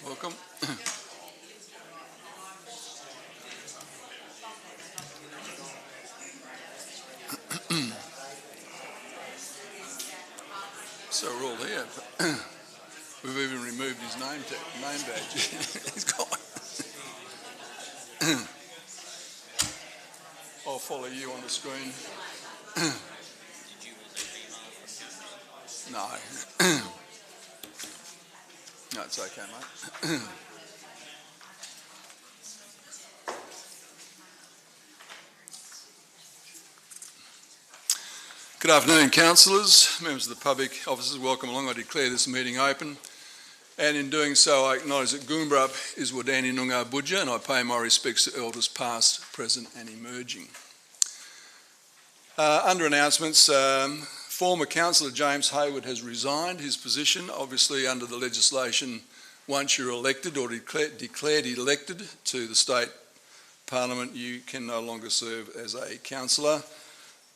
Welcome. So we're all here. We've even removed his name badge. He's gone. I'll follow you on the screen. No. No, it's okay, mate. Good afternoon, councillors, members of the public, officers, welcome along. I declare this meeting open, and in doing so I acknowledge that Goombarup is Wadani Noongar Budja, and I pay my respects to elders past, present and emerging. Under announcements, former councillor James Hayward has resigned his position. Obviously, under the legislation, once you're elected or declared elected to the state parliament, you can no longer serve as a councillor.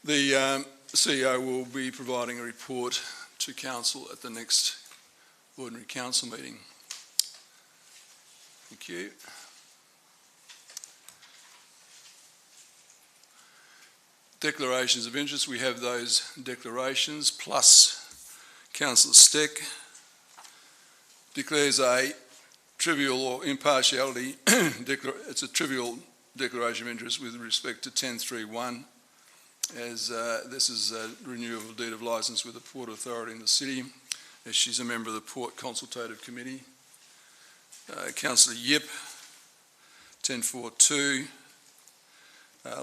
The CEO will be providing a report to council at the next ordinary council meeting. Thank you. Declarations of interest. We have those declarations, plus Councillor Steck declares a trivial or impartiality, it's a trivial declaration of interest with respect to 1031, as this is a renewal of deed of licence with the Port Authority in the city, as she's a member of the Port Consultative Committee. Councillor Yip, 1042,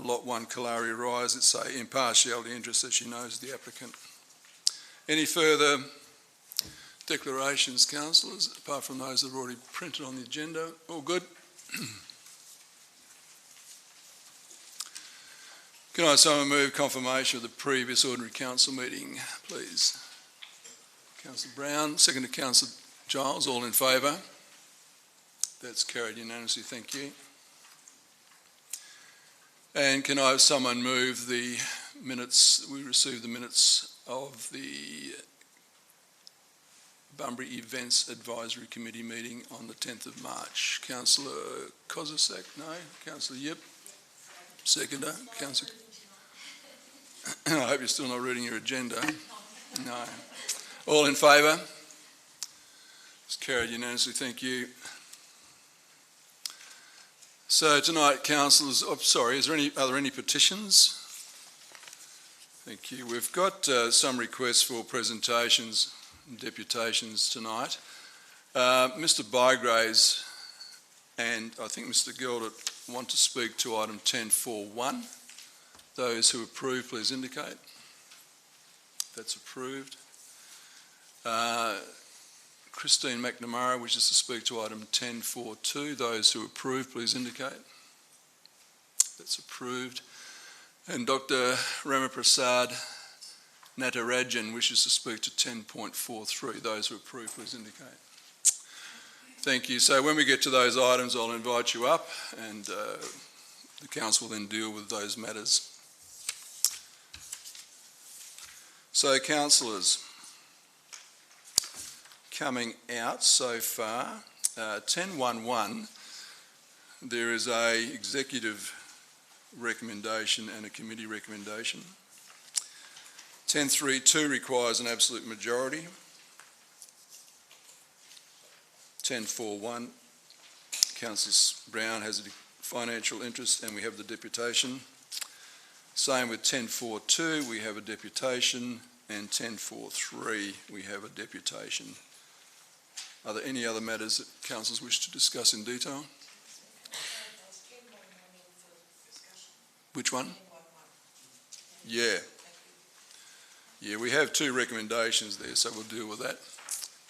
Lot 1, Kalari Rise, it's a impartiality interest, as she knows the applicant. Any further declarations, councillors, apart from those that are already printed on the agenda? All good? Can I someone move confirmation of the previous ordinary council meeting, please? Councillor Brown, second to Councillor Giles, all in favour? That's carried unanimously, thank you. And can I have someone move the minutes, we received the minutes of the Bunbury Events Advisory Committee meeting on the 10th of March. Councillor Kozisek, no? Councillor Yip, seconder. Councillor, I hope you're still not reading your agenda. No. All in favour? It's carried unanimously, thank you. So tonight, councillors, are there any petitions? Thank you. We've got some requests for presentations and deputations tonight. Mr Bygraves and I think Mr Gilder want to speak to item 1041. Those who approve, please indicate. That's approved. Christine McNamara wishes to speak to item 1042. Those who approve, please indicate. That's approved. And Dr. Ramaprasad Natarajan wishes to speak to 10.43. Those who approve, please indicate. Thank you. So when we get to those items, I'll invite you up and the council will then deal with those matters. So, councillors, coming out so far, 1011, there is a executive recommendation and a committee recommendation. 1032 requires an absolute majority. 1041, Councillor Brown has a financial interest and we have the deputation. Same with 1042, we have a deputation, and 1043, we have a deputation. Are there any other matters that councillors wish to discuss in detail? Which one? Yeah. Yeah, we have two recommendations there, so we'll deal with that.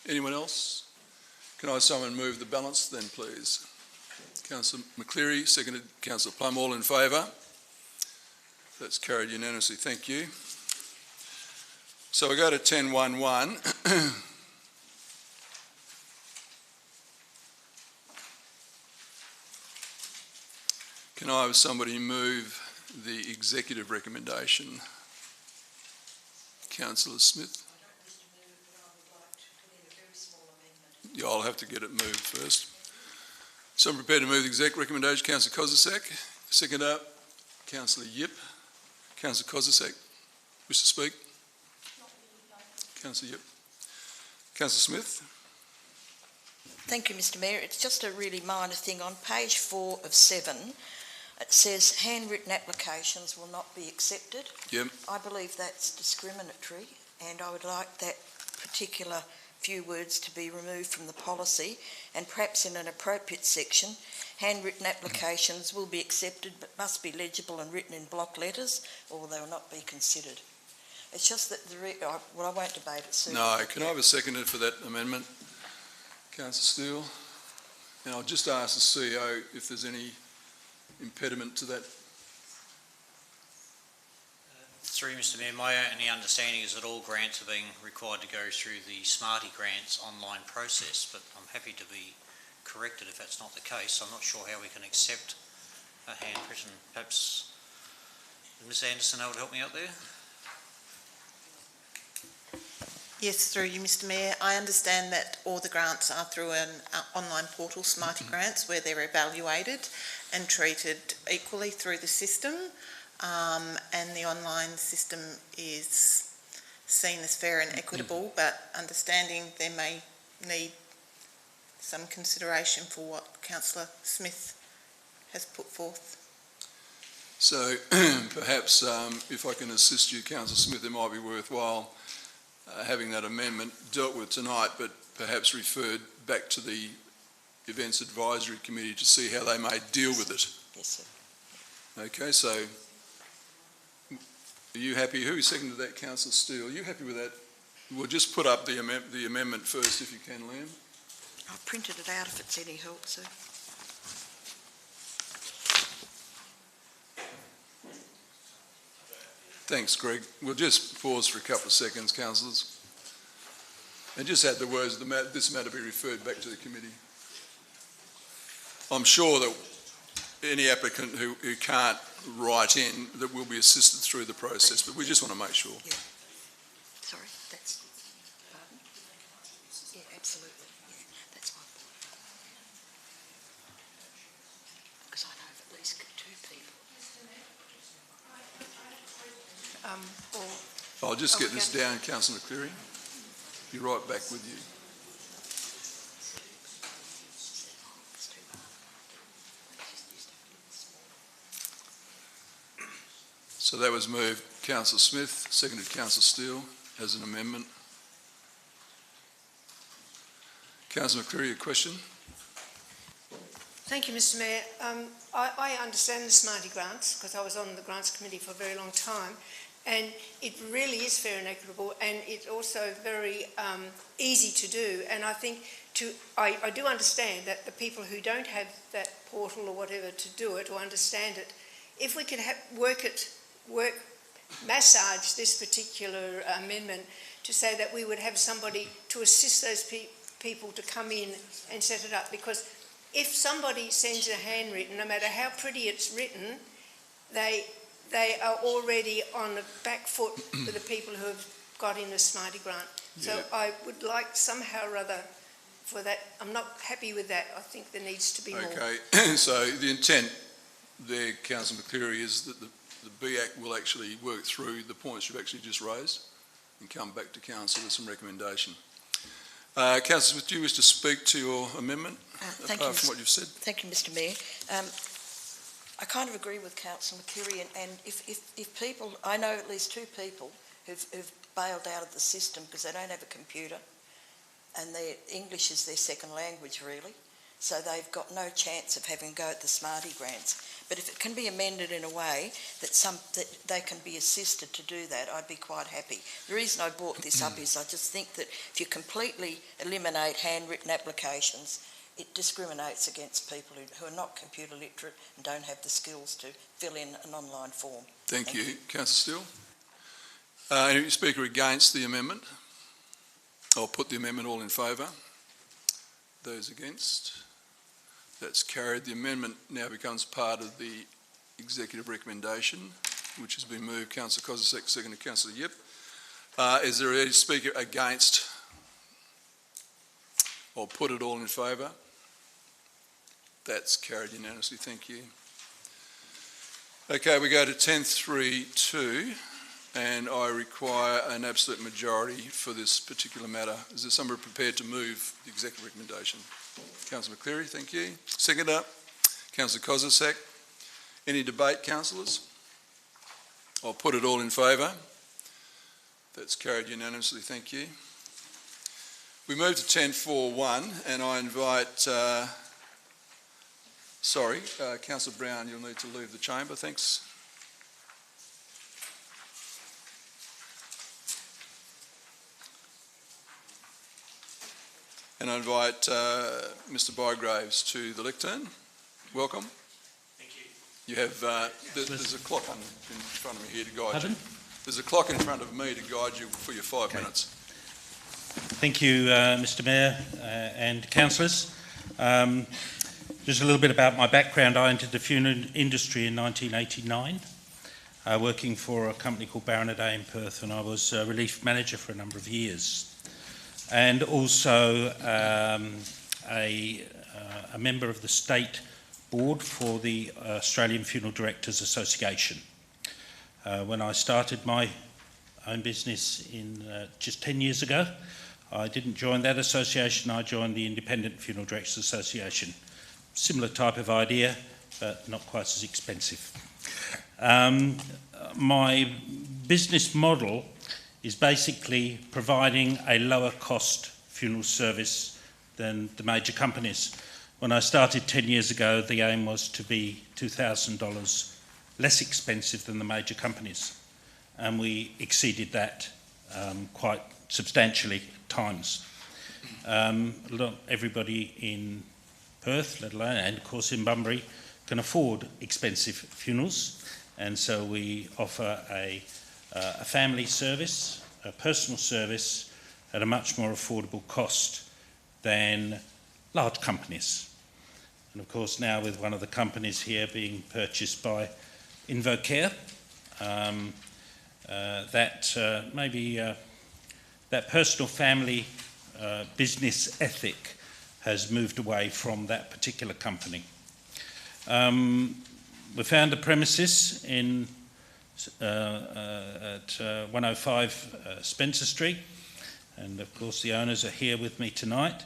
Anyone else? Can I have someone move the balance then, please? Councillor McCleary, seconded Councillor Plum, all in favour? That's carried unanimously, thank you. So we go to 1011. Can I have somebody move the executive recommendation? Councillor Smith? Yeah, I'll have to get it moved first. So I'm prepared to move the exec recommendation. Councillor Kozisek. Second up, Councillor Yip. Councillor Kozisek, wish to speak? Councillor Yip. Councillor Smith. Thank you, Mr Mayor. It's just a really minor thing. On page 4 of 7, it says handwritten applications will not be accepted. Yep. I believe that's discriminatory, and I would like that particular few words to be removed from the policy, and perhaps in an appropriate section, handwritten applications will be accepted but must be legible and written in block letters, or they will not be considered. It's just that well, I won't debate it soon. No, can I have a seconder for that amendment? Councillor Steele. And I'll just ask the CEO if there's any impediment to that. Through Mr Mayor, my only understanding is that all grants are being required to go through the Smarty Grants online process, but I'm happy to be corrected if that's not the case. I'm not sure how we can accept a handwritten. Perhaps Ms Anderson able to help me out there? Yes, through you, Mr Mayor. I understand that all the grants are through an online portal, Smarty Grants, where they're evaluated and treated equally through the system. And the online system is seen as fair and equitable, but understanding there may need some consideration for what Councillor Smith has put forth. So perhaps if I can assist you, Councillor Smith, it might be worthwhile having that amendment dealt with tonight, but perhaps referred back to the Events Advisory Committee to see how they may deal with it. Yes, sir. Okay, so are you happy? Who seconded that, Councillor Steele? Are you happy with that? We'll just put up the amendment first, if you can, Liam. I've printed it out if it's any help, sir. Thanks, Greg. We'll just pause for a couple of seconds, councillors, and just add the words, this matter be referred back to the committee. I'm sure that any applicant who can't write in, that will be assisted through the process, but we just want to make sure. Yeah. Sorry, that's... Pardon? Yeah, absolutely. Yeah, that's my point. Because I know of at least 2 people. I'll just get this down, Councillor Cleary. Be right back with you. So that was moved, Councillor Smith, seconded Councillor Steele as an amendment. Councillor McCreary, a question? Thank you, Mr Mayor. I understand the Smarty Grants because I was on the Grants Committee for a very long time, and it really is fair and equitable, and it's also very easy to do. And I think I do understand that the people who don't have that portal or whatever to do it or understand it, if we can massage this particular amendment to say that we would have somebody to assist those people to come in and set it up, because if somebody sends a handwritten, no matter how pretty it's written, they are already on the back foot with the people who have got in the Smarty Grant. So Yeah. I would like somehow or other for that. I'm not happy with that. I think there needs to be more. Okay, so the intent there, Councillor McCleary, is that the BAC will actually work through the points you've actually just raised and come back to Council with some recommendation. Councillor Smith, do you wish to speak to your amendment, apart from what you've said? Thank you, Mr Mayor. I kind of agree with Councillor McCreary, and if people, I know at least 2 people who've bailed out of the system because they don't have a computer and their English is their second language, really, so they've got no chance of having a go at the Smarty Grants. But if it can be amended in a way that they can be assisted to do that, I'd be quite happy. The reason I brought this up is I just think that if you completely eliminate handwritten applications, it discriminates against people who are not computer literate and don't have the skills to fill in an online form. Thank you. Councillor Steele? Any speaker against the amendment? I'll put the amendment all in favour. Those against? That's carried. The amendment now becomes part of the executive recommendation, which has been moved. Councillor Kozisek, seconded Councillor Yip. Is there any speaker against? Or put it all in favour? That's carried unanimously. Thank you. Okay, we go to 10.3.2, and I require an absolute majority for this particular matter. Is there somebody prepared to move the executive recommendation? Councillor McCleary, thank you. Seconder, Councillor Kozisek. Any debate, councillors? I'll put it all in favour. That's carried unanimously, thank you. We move to 10.4.1, and I invite, Councillor Brown, you'll need to leave the chamber, thanks. And I invite Mr. Bygraves to the lectern. Welcome. Thank you. You have, there's a clock in front of me here to guide Pardon? you. There's a clock in front of me to guide you for your 5 minutes. Thank you, Mr Mayor and councillors. Just a little bit about my background. I entered the funeral industry in 1989, working for a company called Baronet A in Perth, and I was relief manager for a number of years. And also a member of the state board for the Australian Funeral Directors Association. When I started my own business in just 10 years ago, I didn't join that association, I joined the Independent Funeral Directors Association. Similar type of idea, but not quite as expensive. My business model is basically providing a lower cost funeral service than the major companies. When I started 10 years ago, the aim was to be $2,000 less expensive than the major companies, and we exceeded that quite substantially at times. Everybody in Perth, let alone, and of course in Bunbury, can afford expensive funerals, and so we offer a family service, a personal service at a much more affordable cost than large companies. And of course now with one of the companies here being purchased by Invocare, that personal family business ethic has moved away from that particular company. We found a premises in at 105 Spencer Street, and of course the owners are here with me tonight,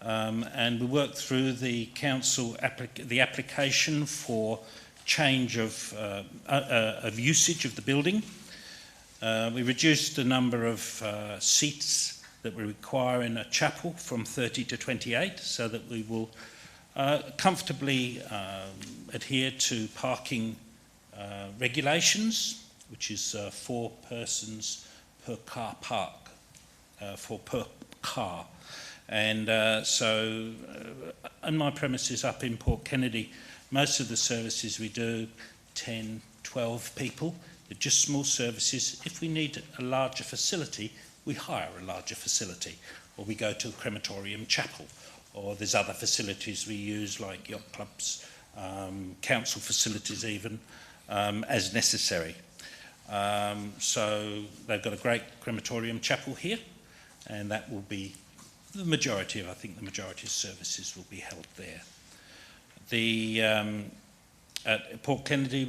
and we worked through the council the application for change of usage of the building. We reduced the number of seats that we require in a chapel from 30 to 28, so that we will comfortably adhere to parking regulations, which is 4 persons per car park, per car. And so on my premises up in Port Kennedy, most of the services we do 10, 12 people. They're just small services. If we need a larger facility, we hire a larger facility, or we go to a crematorium chapel, or there's other facilities we use like yacht clubs, council facilities even, as necessary. So they've got a great crematorium chapel here, and that will be the majority of, I think the majority of services will be held there. At Port Kennedy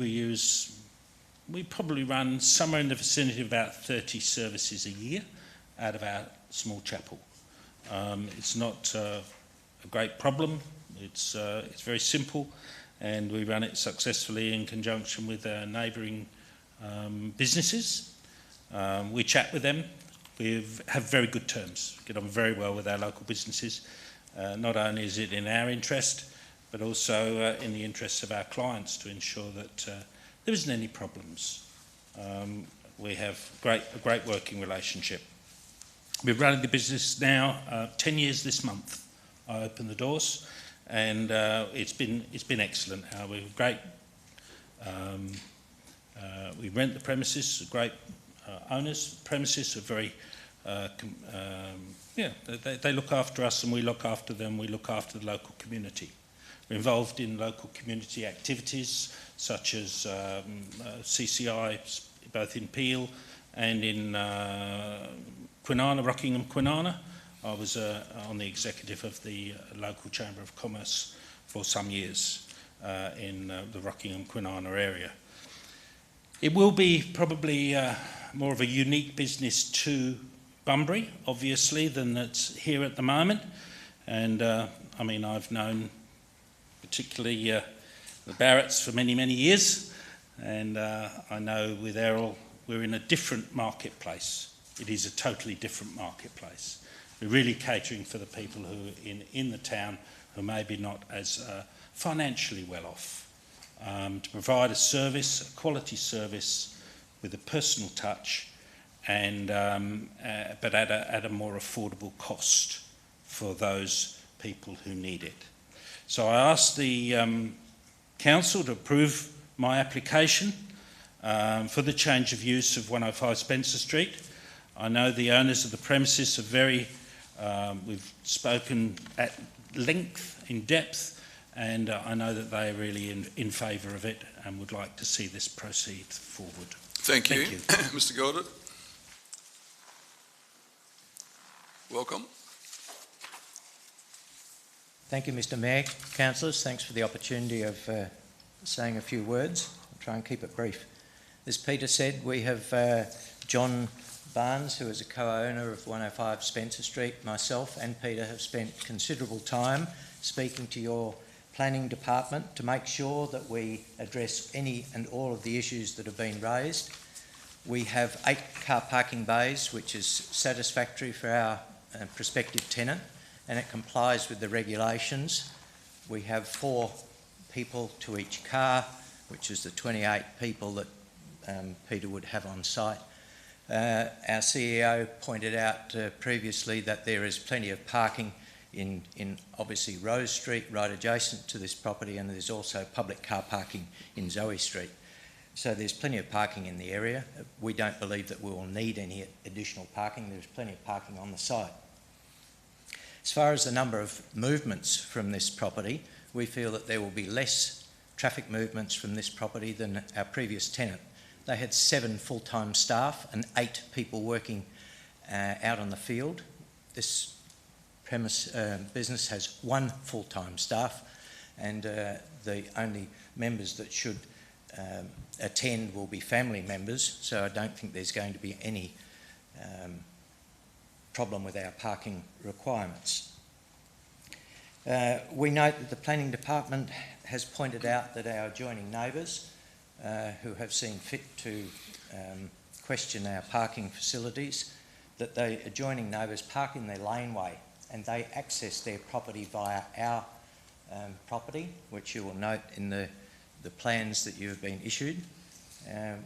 we probably run somewhere in the vicinity of about 30 services a year out of our small chapel. It's not a great problem, it's very simple, and we run it successfully in conjunction with our neighbouring businesses. We chat with them, we have very good terms, get on very well with our local businesses. Not only is it in our interest, but also in the interests of our clients to ensure that there isn't any problems. We have a great working relationship. We've run the business now 10 years this month. I opened the doors, and it's been excellent. We're great. We rent the premises. Great owners. Premises are very. They look after us, and we look after them. We look after the local community. involved in local community activities such as CCI, both in Peel and in Kwinana, Rockingham Kwinana. I was on the executive of the local Chamber of Commerce for some years in the Rockingham Kwinana area. It will be probably more of a unique business to Bunbury, obviously, than it's here at the moment. And I mean, I've known particularly the Barretts for many, many years. And I know with Errol, we're in a different marketplace. It is a totally different marketplace. We're really catering for the people who are in the town who may be not as financially well off. To provide a service, a quality service with a personal touch, and but at a more affordable cost for those people who need it. So I ask the council to approve my application for the change of use of 105 Spencer Street. I know the owners of the premises are very, we've spoken at length, in depth, and I know that they are really in favour of it and would like to see this proceed forward. Thank you. Mr. Goddard. Welcome. Thank you, Mr. Mayor. Councillors, thanks for the opportunity of saying a few words. I'll try and keep it brief. As Peter said, we have John Barnes, who is a co-owner of 105 Spencer Street. Myself and Peter have spent considerable time speaking to your planning department to make sure that we address any and all of the issues that have been raised. We have 8 car parking bays, which is satisfactory for our prospective tenant, and it complies with the regulations. We have 4 people to each car, which is the 28 people that Peter would have on site. Our CEO pointed out previously that there is plenty of parking in obviously Rose Street, right adjacent to this property, and there's also public car parking in Zoe Street. So there's plenty of parking in the area. We don't believe that we will need any additional parking. There's plenty of parking on the site. As far as the number of movements from this property, we feel that there will be less traffic movements from this property than our previous tenant. They had 7 full-time staff and 8 people working out on the field. This business has 1 full-time staff, and the only members that should attend will be family members, so I don't think there's going to be any problem with our parking requirements. We note that the planning department has pointed out that our adjoining neighbours who have seen fit to question our parking facilities, that the adjoining neighbours park in their laneway and they access their property via our property, which you will note in the plans that you have been issued.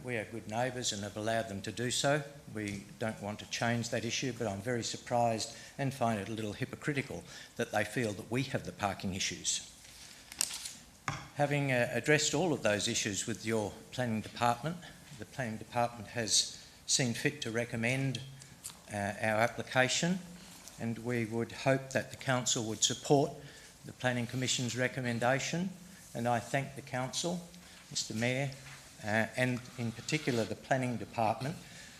We are good neighbours and have allowed them to do so. We don't want to change that issue, but I'm very surprised and find it a little hypocritical that they feel that we have the parking issues. Having addressed all of those issues with your planning department, the planning department has seen fit to recommend our application, and we would hope that the council would support the Planning Commission's recommendation. And I thank the council, Mr. Mayor, and in particular the planning department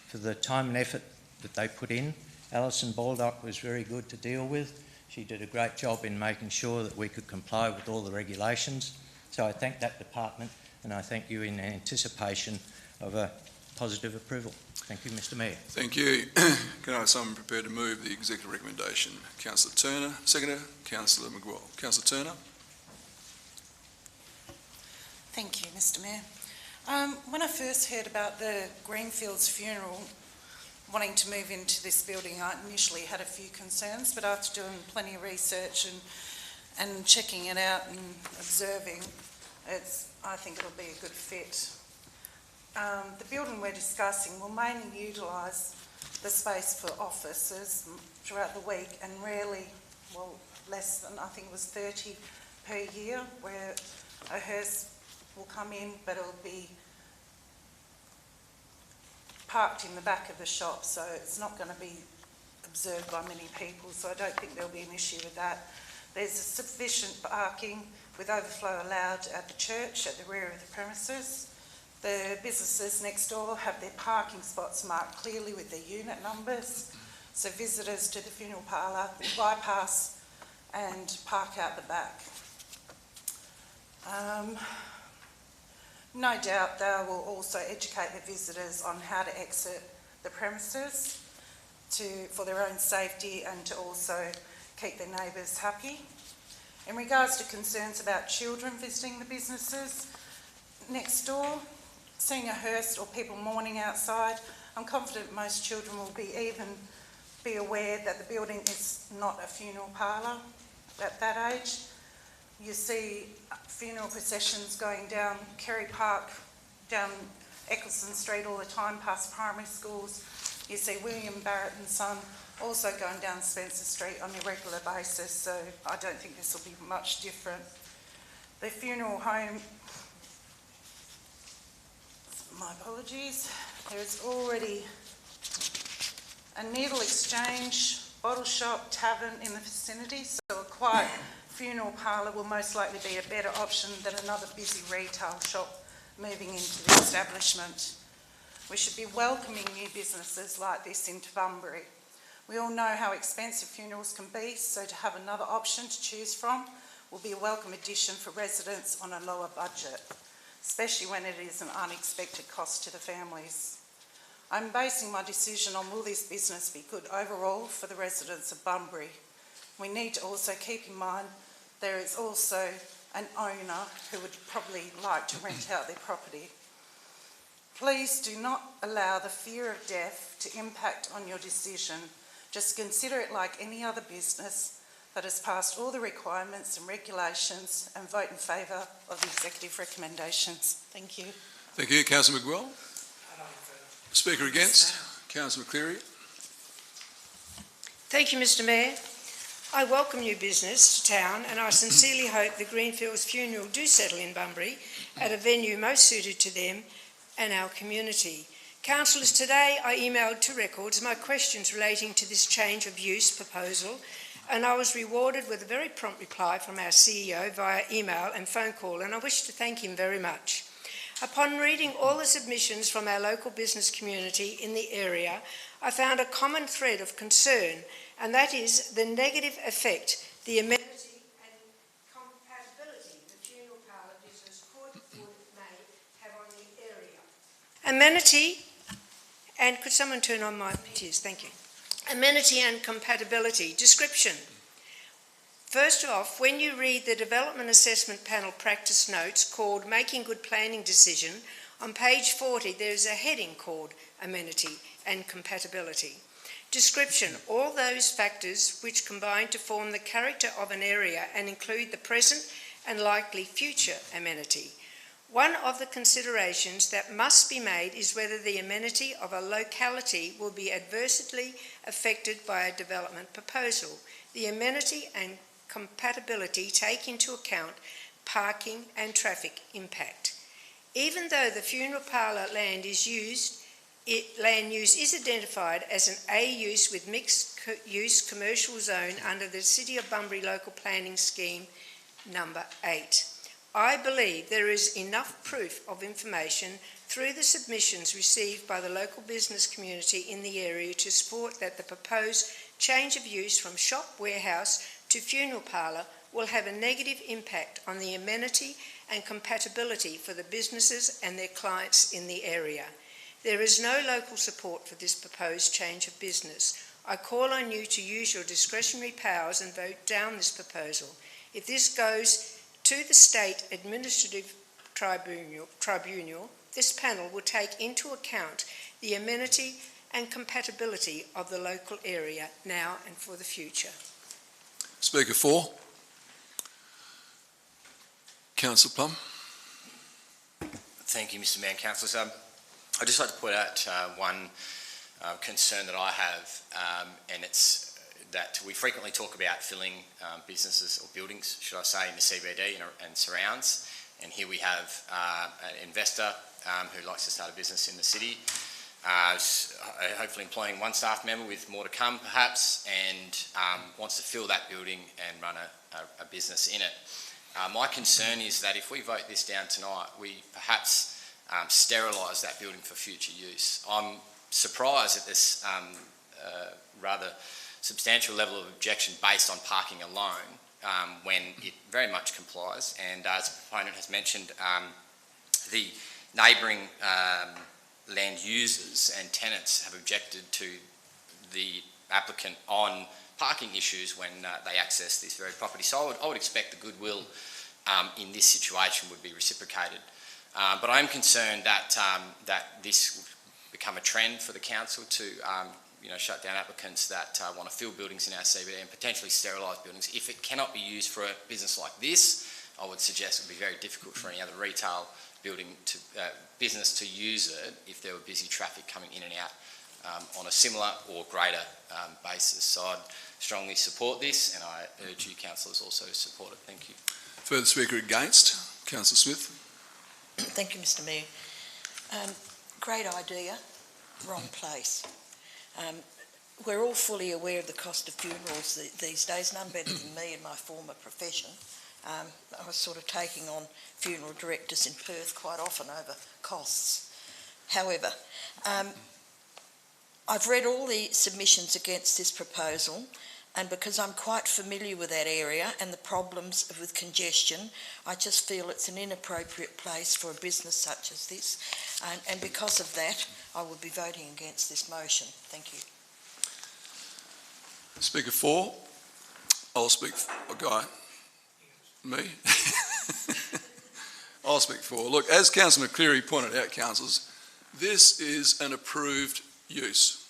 for the time and effort that they put in. Alison Baldock was very good to deal with. She did a great job in making sure that we could comply with all the regulations. So I thank that department, and I thank you in anticipation of a positive approval. Thank you, Mr. Mayor. Thank you. Can I have someone prepared to move the executive recommendation? Councillor Turner. Seconder, Councillor McGraw. Councillor Turner. Thank you, Mr. Mayor. When I first heard about the Greenfields funeral wanting to move into this building, I initially had a few concerns, but after doing plenty of research and checking it out and observing, I think it'll be a good fit. The building we're discussing will mainly utilise the space for offices throughout the week, and rarely, well, less than, I think it was 30 per year, where a hearse will come in, but it'll be parked in the back of the shop, so it's not going to be observed by many people, so I don't think there'll be an issue with that. There's sufficient parking with overflow allowed at the church at the rear of the premises. The businesses next door have their parking spots marked clearly with their unit numbers, so visitors to the funeral parlour will bypass and park out the back. No doubt they will also educate the visitors on how to exit the premises for their own safety and to also keep their neighbours happy. In regards to concerns about children visiting the businesses next door, seeing a hearse or people mourning outside, I'm confident most children will be aware that the building is not a funeral parlour at that age. You see funeral processions going down Kerry Park, down Eccleston Street all the time, past primary schools. You see William Barrett and Son also going down Spencer Street on a regular basis, so I don't think this will be much different. The funeral home, my apologies, there is already a needle exchange, bottle shop, tavern in the vicinity, so a quiet funeral parlour will most likely be a better option than another busy retail shop moving into the establishment. We should be welcoming new businesses like this into Bunbury. We all know how expensive funerals can be, so to have another option to choose from will be a welcome addition for residents on a lower budget, especially when it is an unexpected cost to the families. I'm basing my decision on will this business be good overall for the residents of Bunbury. We need to also keep in mind there is also an owner who would probably like to rent out their property. Please do not allow the fear of death to impact on your decision. Just consider it like any other business that has passed all the requirements and regulations and vote in favour of the executive recommendations. Thank you. Thank you. Councillor McGuell. Speaker against, Councillor Cleary. Thank you, Mr Mayor. I welcome new business to town and I sincerely hope the Greenfields Funeral do settle in Bunbury at a venue most suited to them and our community. Councillors, today I emailed to Records my questions relating to this change of use proposal and I was rewarded with a very prompt reply from our CEO via email and phone call, and I wish to thank him very much. Upon reading all the submissions from our local business community in the area, I found a common thread of concern, and that is the negative effect the amenity and compatibility the funeral parlour business may have on the area. Amenity, and could someone turn on my tears? Thank you. Amenity and compatibility. Description. First off, when you read the Development Assessment Panel practice notes called Making Good Planning Decision, on page 40 there is a heading called Amenity and Compatibility. Description, all those factors which combine to form the character of an area and include the present and likely future amenity. One of the considerations that must be made is whether the amenity of a locality will be adversely affected by a development proposal. The amenity and compatibility take into account parking and traffic impact. Even though the funeral parlour land use is identified as an A use with mixed use commercial zone under the City of Bunbury Local Planning Scheme number 8. I believe there is enough proof of information through the submissions received by the local business community in the area to support that the proposed change of use from shop warehouse to funeral parlour will have a negative impact on the amenity and compatibility for the businesses and their clients in the area. There is no local support for this proposed change of business. I call on you to use your discretionary powers and vote down this proposal. If this goes to the State Administrative Tribunal, this panel will take into account the amenity and compatibility of the local area now and for the future. Speaker 4. Councillor Plum. Thank you, Mr Mayor and Councillors. I'd just like to point out one concern that I have, and it's that we frequently talk about filling businesses or buildings, should I say, in the CBD and surrounds. And here we have an investor who likes to start a business in the city. hopefully employing one staff member with more to come perhaps, and wants to fill that building and run a business in it. My concern is that if we vote this down tonight, we perhaps sterilise that building for future use. I'm surprised at this rather substantial level of objection based on parking alone, when it very much complies. And as the proponent has mentioned, the neighbouring land users and tenants have objected to the applicant on parking issues when they access this very property. So I would expect the goodwill in this situation would be reciprocated. But I am concerned that this will become a trend for the council to shut down applicants that want to fill buildings in our CBD and potentially sterilise buildings. If it cannot be used for a business like this, I would suggest it would be very difficult for any other retail business to use it if there were busy traffic coming in and out on a similar or greater basis. So I'd strongly support this, and I urge you councillors also to support it. Thank you. Further speaker against? Councillor Smith. Thank you, Mr Mayor. Great idea, wrong place. We're all fully aware of the cost of funerals these days, none better than me in my former profession. I was sort of taking on funeral directors in Perth quite often over costs. However, I've read all the submissions against this proposal, and because I'm quite familiar with that area and the problems with congestion, I just feel it's an inappropriate place for a business such as this, and because of that, I will be voting against this motion. Thank you. Speaker 4. I'll speak for a guy. Me? I'll speak for. Look, as Councillor McCleary pointed out, councillors, this is an approved use.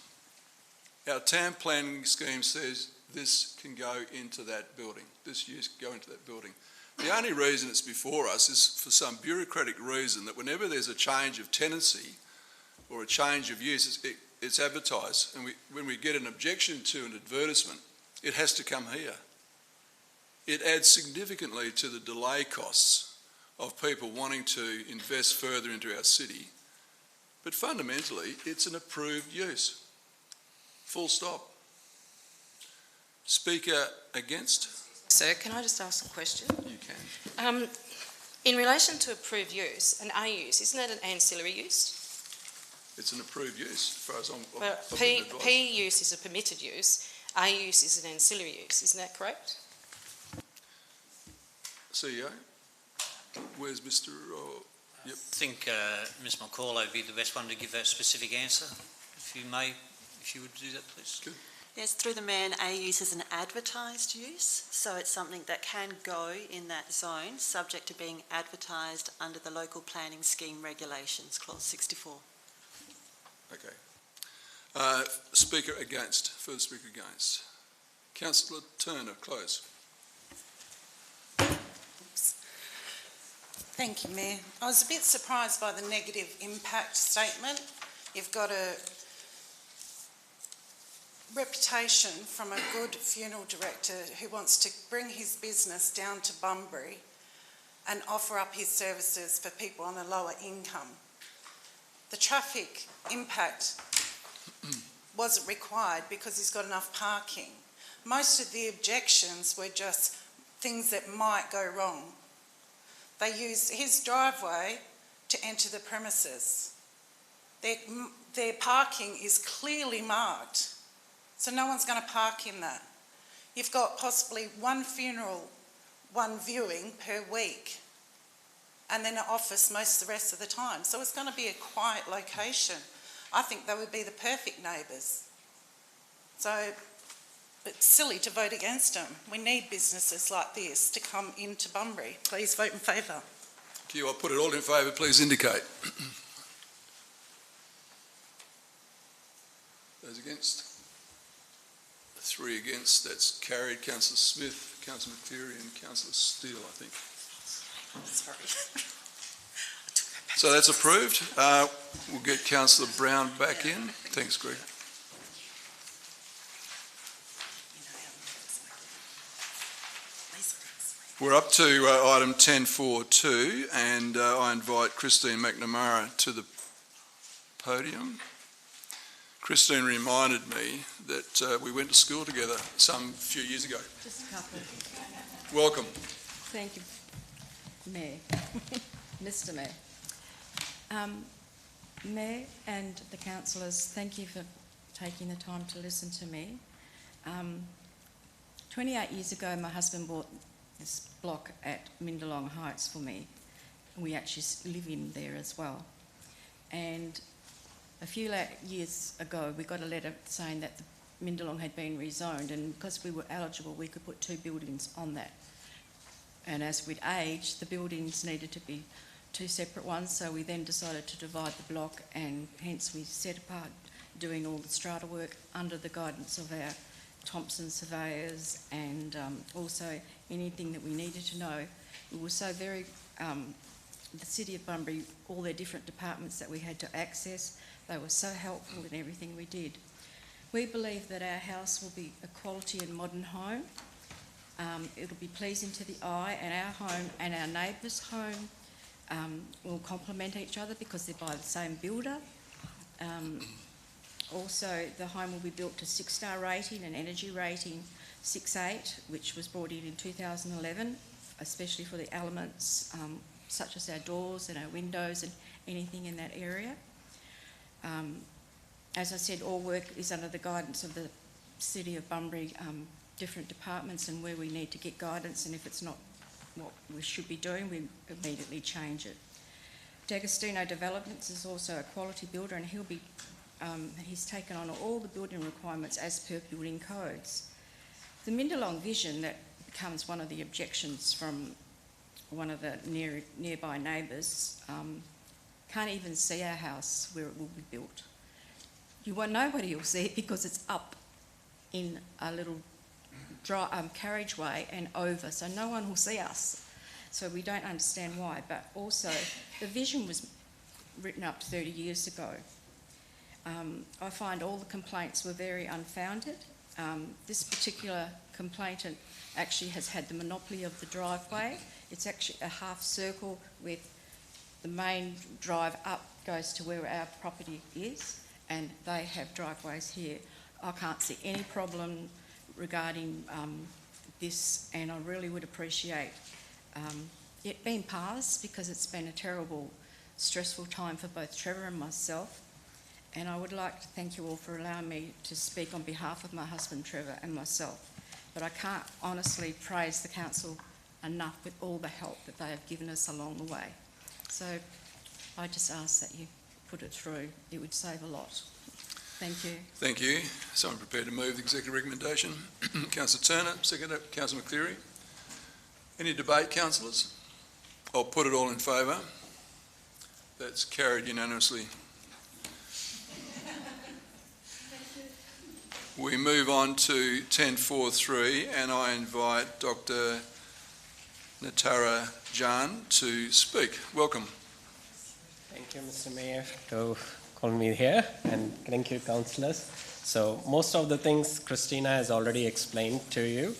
Our town planning scheme says this can go into that building. This use can go into that building. The only reason it's before us is for some bureaucratic reason that whenever there's a change of tenancy or a change of use, it's advertised, and when we get an objection to an advertisement, it has to come here. It adds significantly to the delay costs of people wanting to invest further into our city, but fundamentally, it's an approved use. Full stop. Speaker against? Sir, can I just ask a question? You can. In relation to approved use, an A use, isn't that an ancillary use? It's an approved use, as far as I'm Well, been advised. P use is a permitted use, A use is an ancillary use, isn't that correct? CEO? Where's Mr. Yep. I think Ms McCall would be the best one to give that specific answer. If you would do that, please. Good. Yes, through the mayor, an A use is an advertised use, so it's something that can go in that zone, subject to being advertised under the local planning scheme regulations, clause 64. Okay. Speaker against. Further speaker against. Councillor Turner, close. Thank you, Mayor. I was a bit surprised by the negative impact statement. You've got a reputation from a good funeral director who wants to bring his business down to Bunbury and offer up his services for people on a lower income. The traffic impact wasn't required because he's got enough parking. Most of the objections were just things that might go wrong. They use his driveway to enter the premises. Their parking is clearly marked, so no one's going to park in that. You've got possibly one funeral, one viewing per week, and then an office most of the rest of the time. So it's going to be a quiet location. I think they would be the perfect neighbours. So it's silly to vote against them. We need businesses like this to come into Bunbury. Please vote in favour. Thank you. I'll put it all in favour. Please indicate. Those against? 3 against. That's carried. Councillor Smith, Councillor McCleary and Councillor Steele, I think. Sorry. So that's approved. We'll get Councillor Brown back in. Thanks, Greg. We're up to item 10.4.2, and I invite Christine McNamara to the podium. Christine reminded me that we went to school together some few years ago. Just a couple. Welcome. Thank you, Mayor. Mr. Mayor. Mayor and the councillors, thank you for taking the time to listen to me. 28 years ago, my husband bought this block at Mindalong Heights for me. We actually live in there as well. And a few years ago, we got a letter saying that the Mindalong had been rezoned, and because we were eligible, we could put 2 buildings on that. And as we'd aged, the buildings needed to be 2 separate ones, so we then decided to divide the block, and hence we set apart doing all the strata work under the guidance of our Thompson surveyors, and also anything that we needed to know. We were so very, the City of Bunbury, all their different departments that we had to access, they were so helpful in everything we did. We believe that our house will be a quality and modern home. It'll be pleasing to the eye, and our home and our neighbour's home will complement each other because they're by the same builder. Also, the home will be built to 6-star rating and energy rating 6.8, which was brought in 2011, especially for the elements such as our doors and our windows and anything in that area. As I said, all work is under the guidance of the City of Bunbury different departments, and where we need to get guidance, and if it's not what we should be doing, we immediately change it. D'Agostino Developments is also a quality builder, and he's taken on all the building requirements as per building codes. The Mindalong vision that becomes one of the objections from one of the nearby neighbours can't even see our house where it will be built. Nobody will see it because it's up in a little carriageway and over, so no one will see us. So we don't understand why, but also the vision was written up 30 years ago. I find all the complaints were very unfounded. This particular complainant actually has had the monopoly of the driveway. It's actually a half circle with the main drive up goes to where our property is, and they have driveways here. I can't see any problem regarding this, and I really would appreciate it being passed, because it's been a terrible, stressful time for both Trevor and myself. And I would like to thank you all for allowing me to speak on behalf of my husband Trevor and myself. But I can't honestly praise the council enough with all the help that they have given us along the way. So I just ask that you put it through. It would save a lot. Thank you. Thank you. Someone prepared to move the executive recommendation? Councillor Turner, second. Councillor McCleary. Any debate, councillors? I'll put it all in favour. That's carried unanimously. We move on to 10.4.3, and I invite Dr. Natara Jan to speak. Welcome. Thank you, Mr. Mayor, to call me here, and thank you, councillors. So most of the things Christina has already explained to you,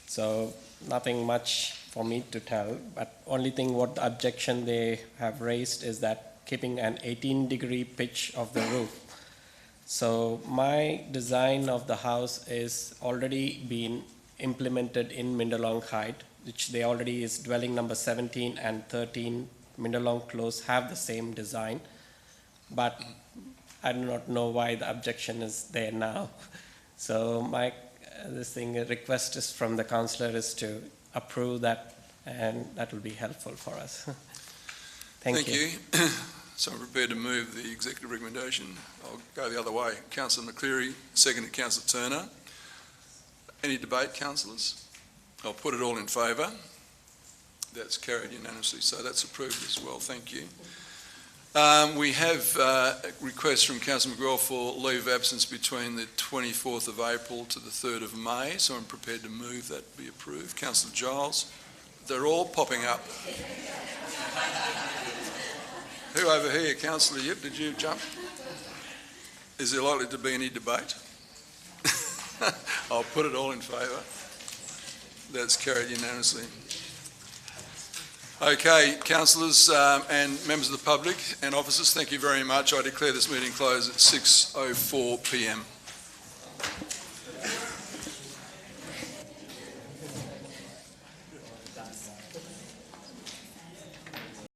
so nothing much for me to tell, but only thing what the objection they have raised is that keeping an 18-degree pitch of the roof. So my design of the house is already been implemented in Mindalong Heights, which they already is dwelling number 17 and 13 Mindalong Close have the same design, but I do not know why the objection is there now. So my request is from the councillor is to approve that, and that will be helpful for us. Thank you. So I'm prepared to move the executive recommendation. I'll go the other way. Councillor McCleary, seconded Councillor Turner. Any debate, councillors? I'll put it all in favour. That's carried unanimously, so that's approved as well. Thank you. We have a request from Councillor McGraw for leave of absence between the 24th of April to the 3rd of May, so I'm prepared to move that be approved. Councillor Giles, they're all popping up. Who over here? Councillor Yip, did you jump? Is there likely to be any debate? I'll put it all in favour. That's carried unanimously. Okay, councillors and members of the public and officers, thank you very much. I declare this meeting closed at 6:04 p.m.